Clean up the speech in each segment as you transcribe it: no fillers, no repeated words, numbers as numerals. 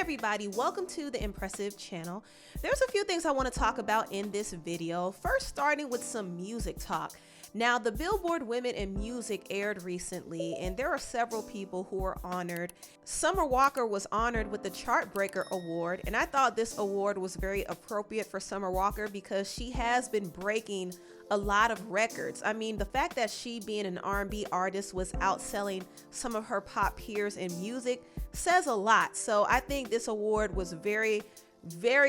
everybody, welcome to the Empressive channel. There's a few things I want to talk about in this video. First, starting with some music talk. Now, the Billboard Women in Music aired recently, and there are several people who were honored. Summer Walker was honored with the Chartbreaker Award, and I thought this award was very appropriate for Summer Walker because she has been breaking a lot of records. I mean, the fact that she, being an R&B artist, was outselling some of her pop peers in music says a lot. So I think this award was very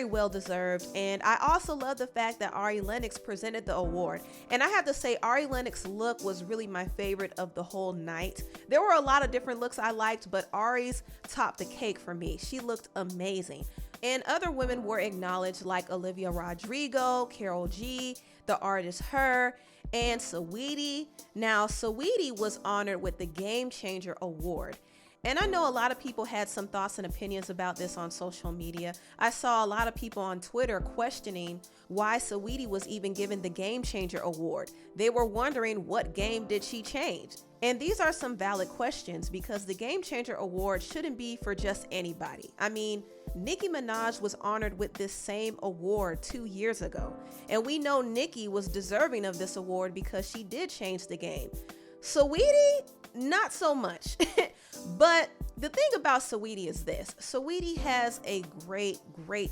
well deserved, and I also love the fact that Ari Lennox presented the award. And I have to say, Ari Lennox's look was really my favorite of the whole night. There were a lot of different looks I liked, but Ari's topped the cake for me. She looked amazing. And other women were acknowledged, like Olivia Rodrigo, Karol G, the artist Her, and Saweetie. Now, Saweetie was honored with the Game Changer Award. And I know a lot of people had some thoughts and opinions about this on social media. I saw a lot of people on Twitter questioning why Saweetie was even given the Game Changer Award. They were wondering, what game did she change? And these are some valid questions because the Game Changer Award shouldn't be for just anybody. I mean, Nicki Minaj was honored with this same award 2 years ago. And we know Nicki was deserving of this award because she did change the game. Saweetie, not so much. But the thing about Saweetie is this. Saweetie has a great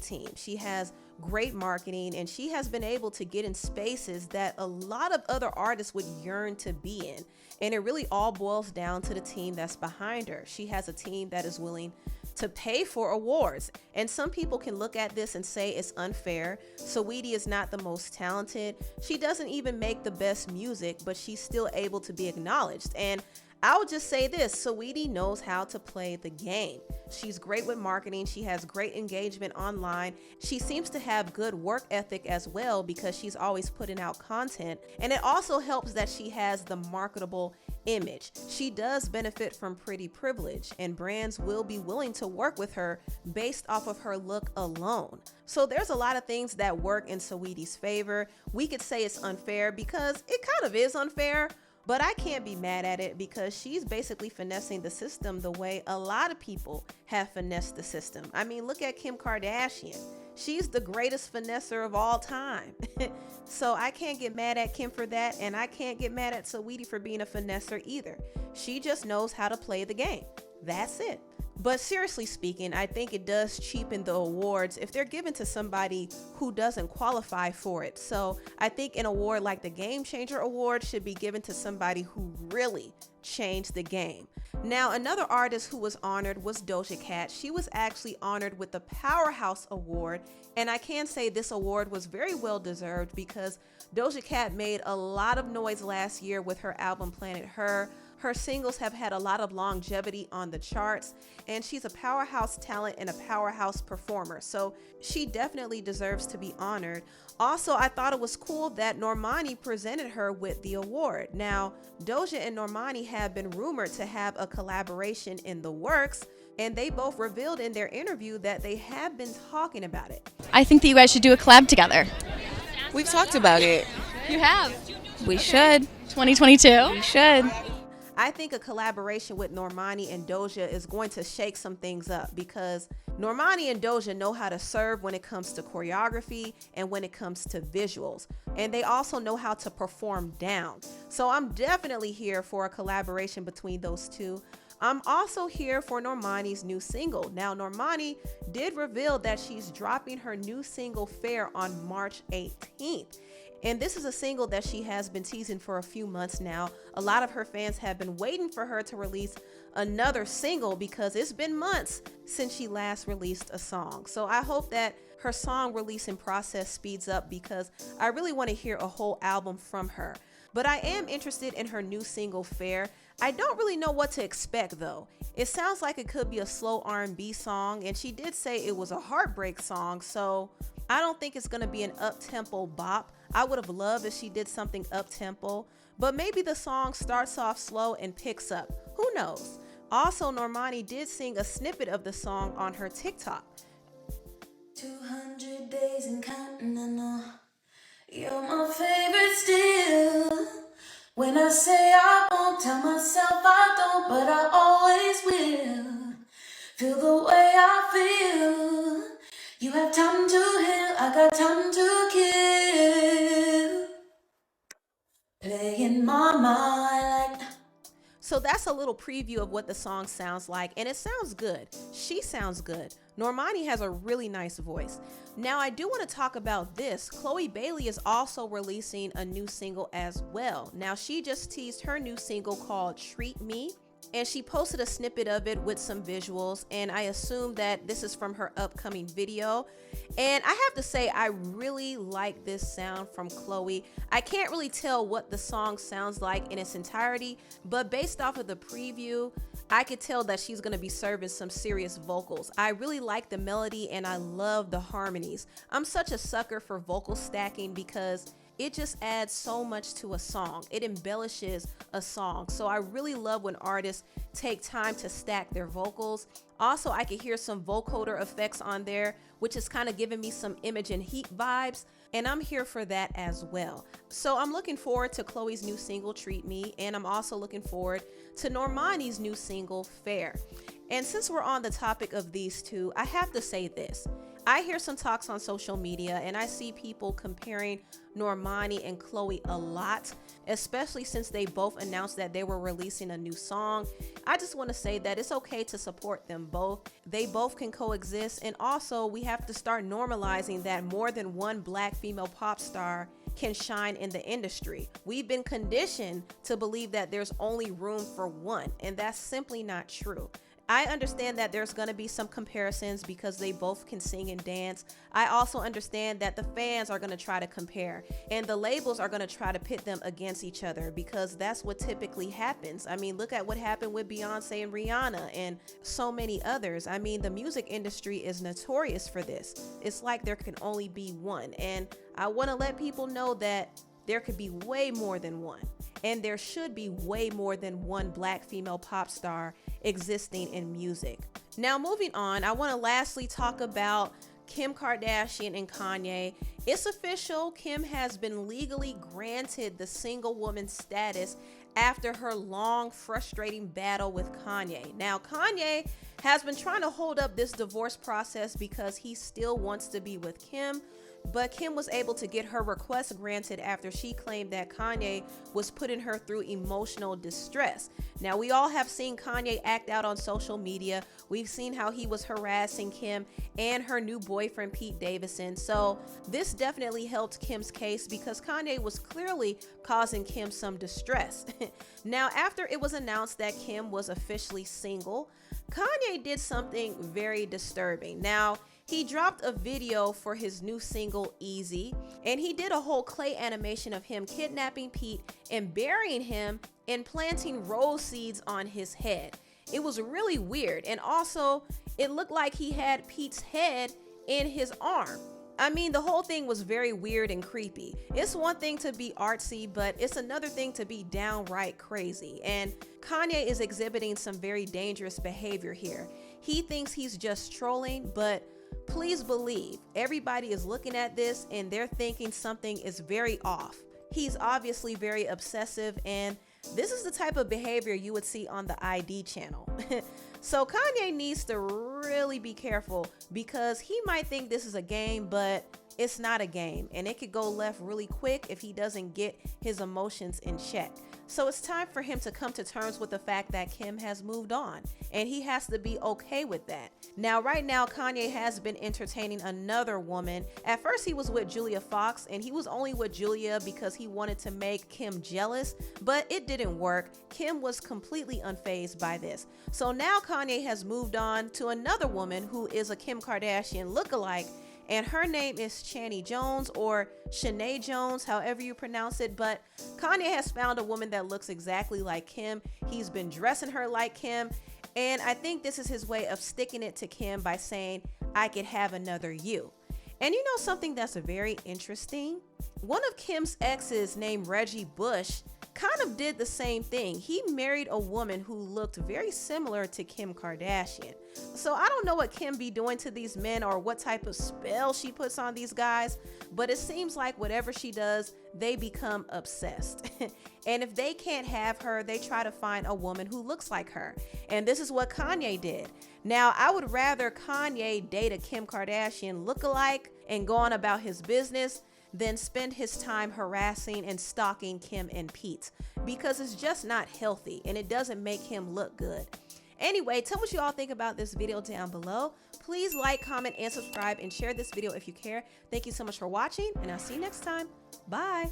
team. She has great marketing, and she has been able to get in spaces that a lot of other artists would yearn to be in. And it really all boils down to the team that's behind her. She has a team that is willing to pay for awards. And some people can look at this and say it's unfair. Saweetie is not the most talented. She doesn't even make the best music, but she's still able to be acknowledged. And I would just say this, Saweetie knows how to play the game. She's great with marketing. She has great engagement online. She seems to have good work ethic as well because she's always putting out content. And it also helps that she has the marketable image. She does benefit from pretty privilege, and brands will be willing to work with her based off of her look alone. So there's a lot of things that work in Saweetie's favor. We could say it's unfair because it kind of is unfair, but I can't be mad at it because she's basically finessing the system the way a lot of people have finessed the system. I mean, look at Kim Kardashian. She's the greatest finesser of all time. So I can't get mad at Kim for that, and I can't get mad at Saweetie for being a finesser either. She just knows how to play the game. That's it. But seriously speaking, I think it does cheapen the awards if they're given to somebody who doesn't qualify for it. So I think an award like the Game Changer Award should be given to somebody who really changed the game. Now, another artist who was honored was Doja Cat. She was actually honored with the Powerhouse Award, and I can say this award was very well deserved because Doja Cat made a lot of noise last year with her album Planet Her. Her singles have had a lot of longevity on the charts, and she's a powerhouse talent and a powerhouse performer. So she definitely deserves to be honored. Also, I thought it was cool that Normani presented her with the award. Now, Doja and Normani have been rumored to have a collaboration in the works, and they both revealed in their interview that they have been talking about it. I think that you guys should do a collab together. We've talked about it. You have. We should. 2022. We should. I think a collaboration with Normani and Doja is going to shake some things up because Normani and Doja know how to serve when it comes to choreography and when it comes to visuals. And they also know how to perform down. So I'm definitely here for a collaboration between those two. I'm also here for Normani's new single. Now, Normani did reveal that she's dropping her new single Fair on March 18th. And this is a single that she has been teasing for a few months now. A lot of her fans have been waiting for her to release another single because it's been months since she last released a song. So I hope that her song releasing process speeds up because I really want to hear a whole album from her. But I am interested in her new single Fair. I don't really know what to expect though. It sounds like it could be a slow R&B song, and she did say it was a heartbreak song, so I don't think it's going to be an up-tempo bop. I would have loved if she did something up-tempo, but maybe the song starts off slow and picks up. Who knows? Also, Normani did sing a snippet of the song on her TikTok. 200 days and counting, I know you're my favorite still. When I say I won't, tell myself I don't, but I always will. Feel the way I feel. You have time to heal, I got time to kill. Play in my mind like. So that's a little preview of what the song sounds like, and it sounds good. She sounds good. Normani has a really nice voice. Now, I do want to talk about this. Chloe Bailey is also releasing a new single as well. Now, she just teased her new single called Treat Me, and she posted a snippet of it with some visuals, and I assume that this is from her upcoming video. And I have to say, I really like this sound from Chloe. I can't really tell what the song sounds like in its entirety, but based off of the preview, I could tell that she's going to be serving some serious vocals. I really like the melody and I love the harmonies. I'm such a sucker for vocal stacking because it just adds so much to a song. It embellishes a song. So I really love when artists take time to stack their vocals. Also, I could hear some vocoder effects on there, which is kind of giving me some Imogen Heap vibes, and I'm here for that as well. So I'm looking forward to Chloe's new single, Treat Me, and I'm also looking forward to Normani's new single, Fair. And since we're on the topic of these two, I have to say this. I hear some talks on social media and I see people comparing Normani and Chloe a lot, especially since they both announced that they were releasing a new song. I just want to say that it's okay to support them both. They both can coexist, and also we have to start normalizing that more than one black female pop star can shine in the industry. We've been conditioned to believe that there's only room for one, and that's simply not true. I understand that there's going to be some comparisons because they both can sing and dance. I also understand that the fans are going to try to compare and the labels are going to try to pit them against each other because that's what typically happens. I mean, look at what happened with Beyonce and Rihanna and so many others. I mean, the music industry is notorious for this. It's like there can only be one. And I want to let people know that there could be way more than one. And there should be way more than one black female pop star existing in music. Now, moving on, I want to lastly talk about Kim Kardashian and Kanye. It's official. Kim has been legally granted the single woman status after her long, frustrating battle with Kanye. Now, Kanye has been trying to hold up this divorce process because he still wants to be with Kim. But Kim was able to get her request granted after she claimed that Kanye was putting her through emotional distress. Now, we all have seen Kanye act out on social media. We've seen how he was harassing Kim and her new boyfriend, Pete Davidson. So this definitely helped Kim's case because Kanye was clearly causing Kim some distress. Now, after it was announced that Kim was officially single, Kanye did something very disturbing. Now, he dropped a video for his new single, Easy, and he did a whole clay animation of him kidnapping Pete and burying him and planting rose seeds on his head. It was really weird, and also it looked like he had Pete's head in his arm. I mean, the whole thing was very weird and creepy. It's one thing to be artsy, but it's another thing to be downright crazy. And Kanye is exhibiting some very dangerous behavior here. He thinks he's just trolling, but please believe everybody is looking at this and they're thinking something is very off. He's obviously very obsessive, and this is the type of behavior you would see on the ID channel. So Kanye needs to really be careful because he might think this is a game, but it's not a game, and it could go left really quick if he doesn't get his emotions in check. So it's time for him to come to terms with the fact that Kim has moved on, and he has to be okay with that. Now, right now, Kanye has been entertaining another woman. At first, he was with Julia Fox, and he was only with Julia because he wanted to make Kim jealous, but it didn't work. Kim was completely unfazed by this. So now Kanye has moved on to another woman who is a Kim Kardashian lookalike, and her name is Chaney Jones, or Shanae Jones, however you pronounce it. But Kanye has found a woman that looks exactly like Kim. He's been dressing her like Kim, and I think this is his way of sticking it to Kim by saying, I could have another you. And you know something that's very interesting? One of Kim's exes named Reggie Bush kind of did the same thing. He married a woman who looked very similar to Kim Kardashian. So I don't know what Kim be doing to these men or what type of spell she puts on these guys, but it seems like whatever she does, they become obsessed. And if they can't have her, they try to find a woman who looks like her. And this is what Kanye did. Now, I would rather Kanye date a Kim Kardashian lookalike and go on about his business than spend his time harassing and stalking Kim and Pete, because it's just not healthy and it doesn't make him look good. Anyway, tell me what you all think about this video down below. Please like, comment, and subscribe, and share this video if you care. Thank you so much for watching, and I'll see you next time. Bye.